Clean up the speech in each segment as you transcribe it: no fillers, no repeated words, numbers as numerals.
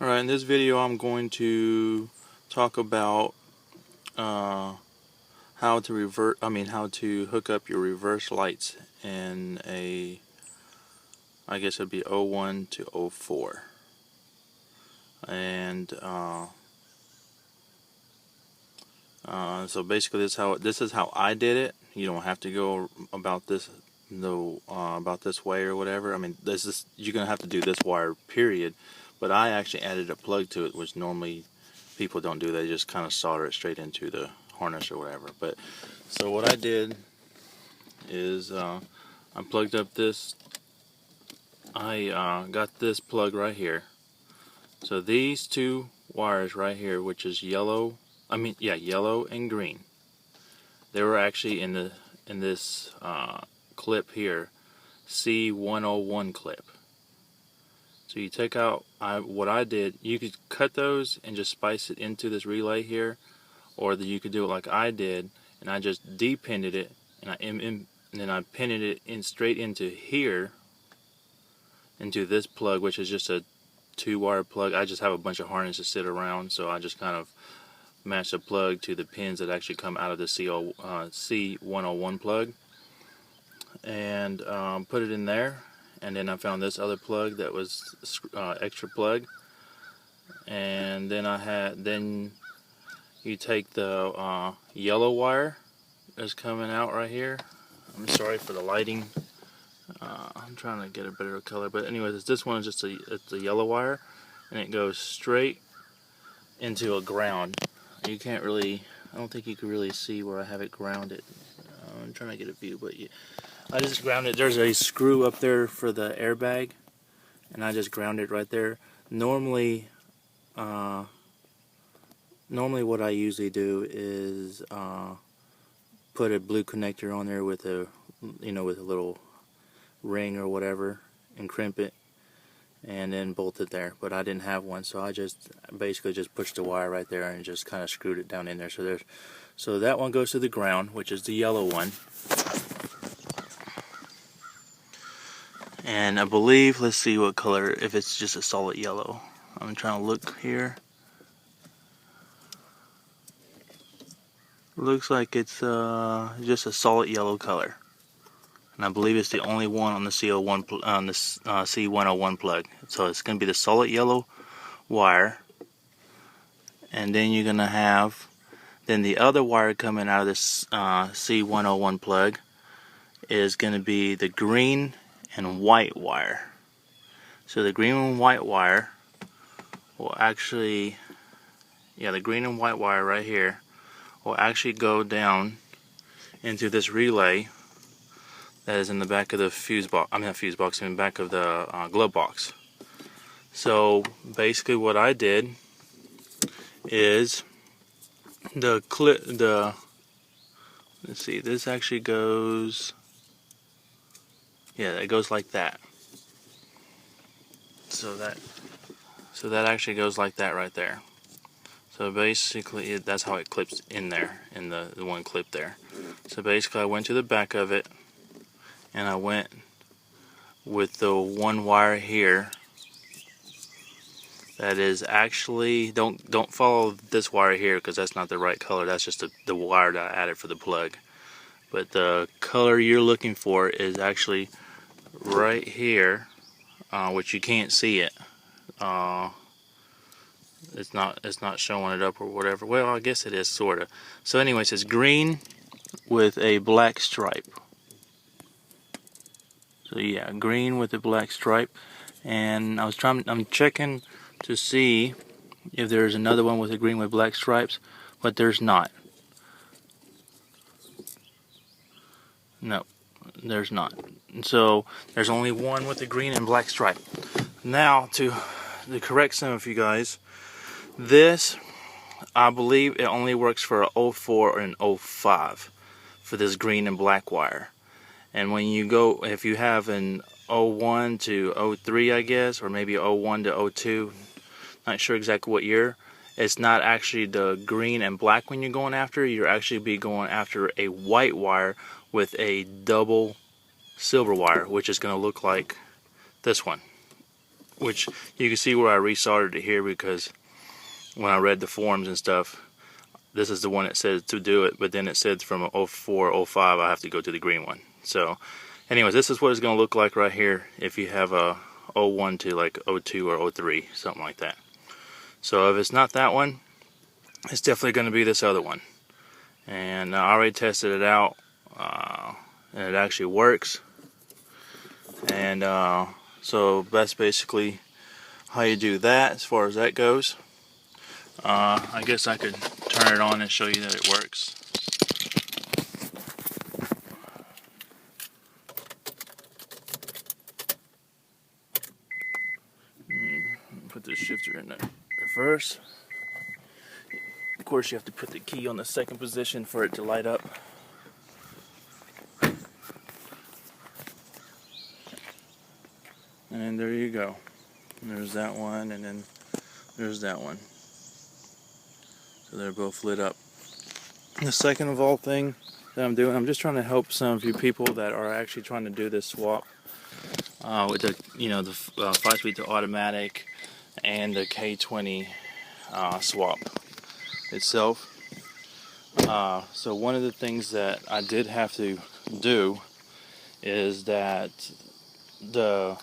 Alright, in this video I'm going to talk about how to hook up your reverse lights in I guess it'd be 01 to 04. And so basically this is how I did it. You don't have to go about this about this way or whatever. I mean, you're gonna have to do this wire, period. But I actually added a plug to it, which normally people don't do. They just kind of solder it straight into the harness or whatever. But so what I did is I plugged up this. I got this plug right here. So these two wires right here, which is yellow and green, they were actually in this clip here, C101 clip. So you take out, what I did, you could cut those and just spice it into this relay here, or you could do it like I did, and I just depinned it, and then I pinned it in straight into here, into this plug, which is just a 2-wire plug. I just have a bunch of harnesses sit around, so I just kind of match the plug to the pins that actually come out of the C101 plug, and put it in there. And then I found this other plug that was extra plug, and then you take the yellow wire that's coming out right here. I'm sorry for the lighting. I'm trying to get a better color, but anyways, this one is just it's a yellow wire, and it goes straight into a ground. You can't really, I don't think you can really see where I have it grounded. I'm trying to get a view, but I just grounded. There's a screw up there for the airbag, and I just grounded it right there. Normally what I usually do is put a blue connector on there with a with a little ring or whatever, and crimp it, and then bolt it there. But I didn't have one, so I just basically just pushed the wire right there and just kind of screwed it down in there. So that one goes to the ground, which is the yellow one. And I believe, let's see what color, if it's just a solid yellow. I'm trying to look here. Looks like it's just a solid yellow color. And I believe it's the only one on the C101 plug. So it's going to be the solid yellow wire. And then you're going to have, then the other wire coming out of this C101 plug is going to be the green and white wire. So the green and white wire will actually, the green and white wire right here will actually go down into this relay that is in the back of the fuse box. I mean, not fuse box, in the back of the glove box. So basically, what I did is let's see, this actually goes, it goes like that. So that actually goes like that right there. So basically, that's how it clips in there, in the one clip there. So basically, I went to the back of it, and I went with the one wire here that is actually, don't follow this wire here, because that's not the right color. That's just the wire that I added for the plug. But the color you're looking for is actually right here, which you can't see it. It's not showing it up or whatever. Well, I guess it is, sorta. So anyways, it's green with a black stripe. So yeah, green with a black stripe. And I'm checking to see if there's another one with a green with black stripes, but there's not. No, there's not. So there's only one with a green and black stripe. Now, to correct some of you guys, this, I believe it only works for an 04 and 05 for this green and black wire. And when you go, if you have an 01 to 03, I guess, or maybe 01 to 02, not sure exactly what year, it's not actually the green and black when you're going after. You're actually be going after a white wire with a double silver wire, which is going to look like this one. which you can see where I resoldered it here, because when I read the forms and stuff, this is the one that says to do it, but then it said from 04, 05 I have to go to the green one. So anyways, this is what it's going to look like right here if you have a 01 to like 02 or 03, something like that. So if it's not that one, it's definitely going to be this other one. And I already tested it out, and it actually works. And so that's basically how you do that as far as that goes. I guess I could turn it on and show you that it works. Put the shifter in the reverse. Of course, you have to put the key on the second position for it to light up. And there you go. There's that one, and then there's that one. So they're both lit up. The second of all thing that I'm doing, I'm just trying to help some of you people that are actually trying to do this swap with the, the 5-speed to automatic and the K20 swap itself. So one of the things that I did have to do is that the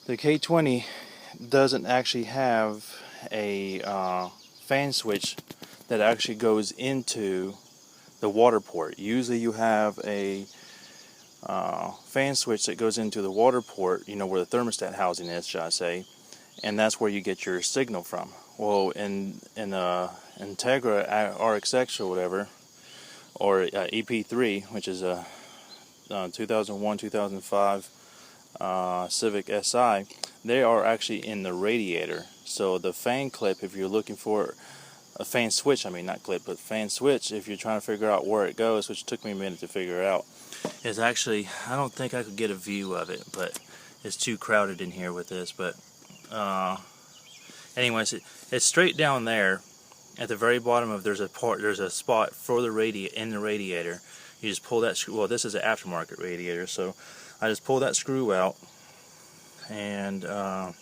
K20 doesn't actually have a fan switch that actually goes into the water port. Usually you have a fan switch that goes into the water port, where the thermostat housing is, shall I say, and that's where you get your signal from. Well, in Integra RXX or whatever, or EP3, which is a 2001-2005 Civic Si, they are actually in the radiator. So the fan clip, if you're looking for a fan switch, not clip, but fan switch, if you're trying to figure out where it goes, which took me a minute to figure out, is actually, I don't think I could get a view of it, but it's too crowded in here with this. But anyways, it's straight down there at the very bottom of, there's a spot for the in the radiator. You just pull that screw. Well, this is an aftermarket radiator, so I just pull that screw out, and there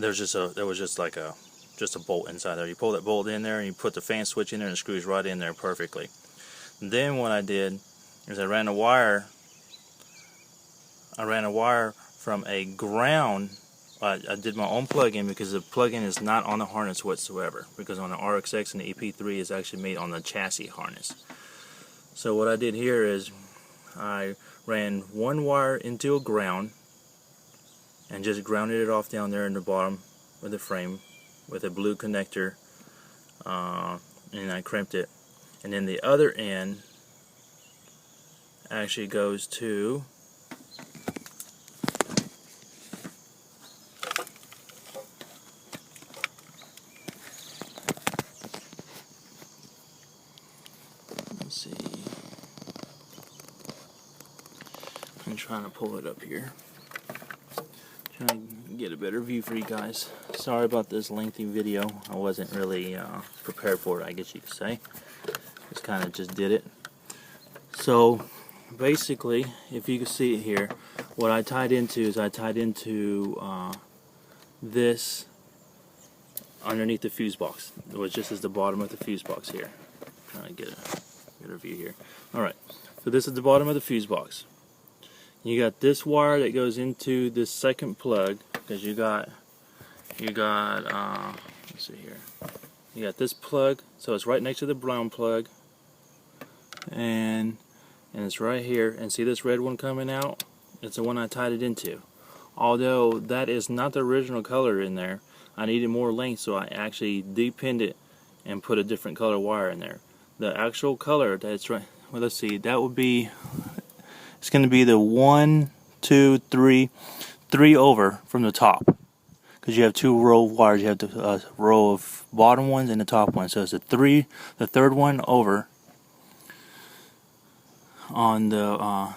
was just a bolt inside there. You pull that bolt in there, and you put the fan switch in there, and it screws right in there perfectly. And then what I did is I ran a wire from a ground. I did my own plug-in, because the plug-in is not on the harness whatsoever, because on the RXX and the EP3 is actually made on the chassis harness. So what I did here is I ran one wire into a ground and just grounded it off down there in the bottom of the frame with a blue connector, and I crimped it. And then the other end actually goes to see. I'm trying to pull it up here. Trying to get a better view for you guys. Sorry about this lengthy video. I wasn't really prepared for it, I guess you could say. Just kind of just did it. So basically, if you can see it here, what I tied into is this underneath the fuse box, which just is the bottom of the fuse box here. Trying to get a view here. Alright, so this is the bottom of the fuse box. You got this wire that goes into this second plug, because you got let's see here. You got this plug, so it's right next to the brown plug, and it's right here. And see this red one coming out? It's the one I tied it into. Although that is not the original color in there, I needed more length, so I actually depinned it and put a different color wire in there. The actual color that's right, well, let's see, that would be, it's going to be the 1, 2, 3 over from the top, because you have two row of wires. You have the row of bottom ones and the top ones. So it's the third one over on the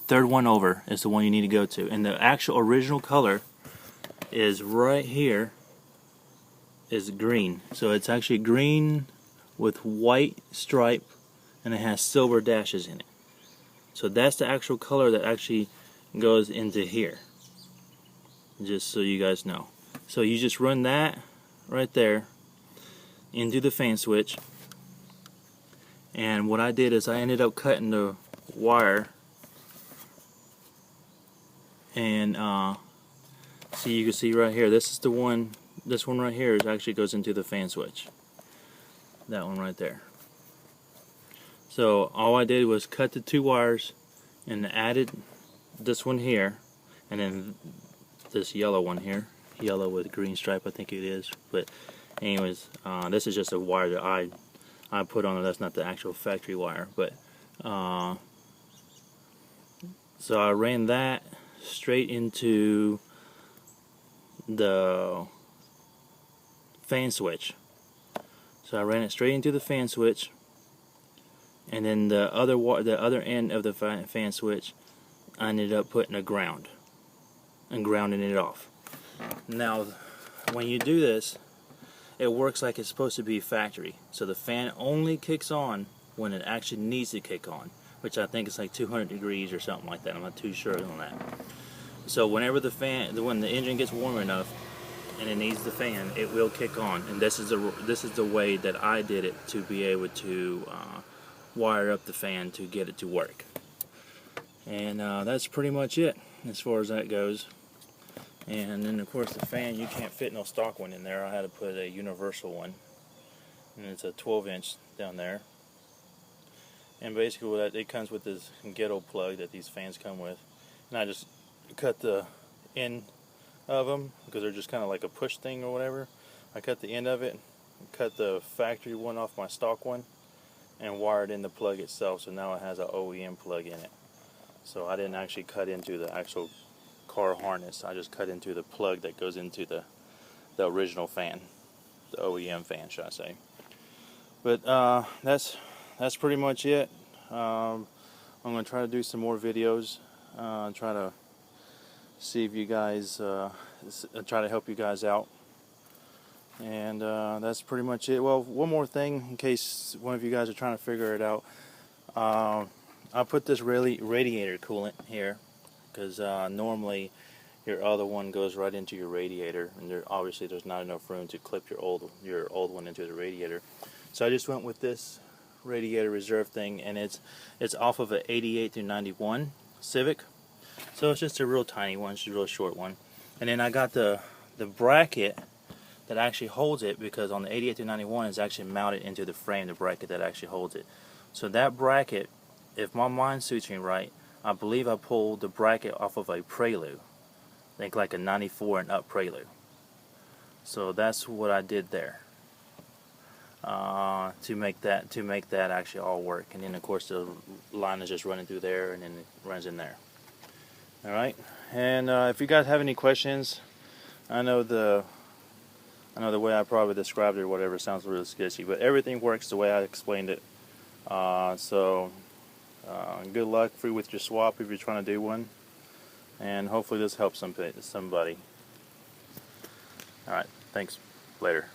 third one over is the one you need to go to. And the actual original color is right here, is green. So it's actually green with white stripe, and it has silver dashes in it. So that's the actual color that actually goes into here. just so you guys know. So you just run that right there into the fan switch, and what I did is I ended up cutting the wire, and so you can see right here, this is the one, this one right here is actually goes into the fan switch, that one right there. So all I did was cut the 2 wires and added this one here, and then this yellow one here, yellow with green stripe I think it is, but anyways, this is just a wire that I put on it. That's not the actual factory wire, but so I ran that straight into the fan switch. So I ran it straight into the fan switch, and then the other end of the fan switch I ended up putting a ground and grounding it off. Now when you do this, it works like it's supposed to be factory. So the fan only kicks on when it actually needs to kick on, which I think is like 200 degrees or something like that. I'm not too sure on that. So whenever when the engine gets warm enough and it needs the fan, it will kick on. And this is the way that I did it to be able to wire up the fan to get it to work. And that's pretty much it as far as that goes. And then of course the fan, you can't fit no stock one in there. I had to put a universal one, and it's a 12-inch down there. And basically it comes with this ghetto plug that these fans come with, and I just cut the end of them because they're just kind of like a push thing or whatever. I cut the end of it, cut the factory one off my stock one, and wired in the plug itself, so now it has an OEM plug in it. So I didn't actually cut into the actual car harness, I just cut into the plug that goes into the original fan, the OEM fan, should I say. But that's pretty much it. I'm going to try to do some more videos, try to see if you guys, try to help you guys out. And that's pretty much it. Well, one more thing in case one of you guys are trying to figure it out. I put this radiator coolant here because normally your other one goes right into your radiator, and obviously there's not enough room to clip your old one into the radiator. So I just went with this radiator reserve thing, and it's off of an 88 through 91 Civic. So it's just a real tiny one, it's a real short one. And then I got the bracket that actually holds it, because on the 88 through 91 is actually mounted into the frame, the bracket that actually holds it. So that bracket, if my mind suits me right, I believe I pulled the bracket off of a Prelude. I think like a 94 and up Prelude. So that's what I did there to make that actually all work. And then of course the line is just running through there, and then it runs in there. All right. And if you guys have any questions, I know the way I probably described it or whatever sounds really sketchy, but everything works the way I explained it. Good luck with your swap if you're trying to do one, and hopefully this helps somebody. Alright, thanks. Later.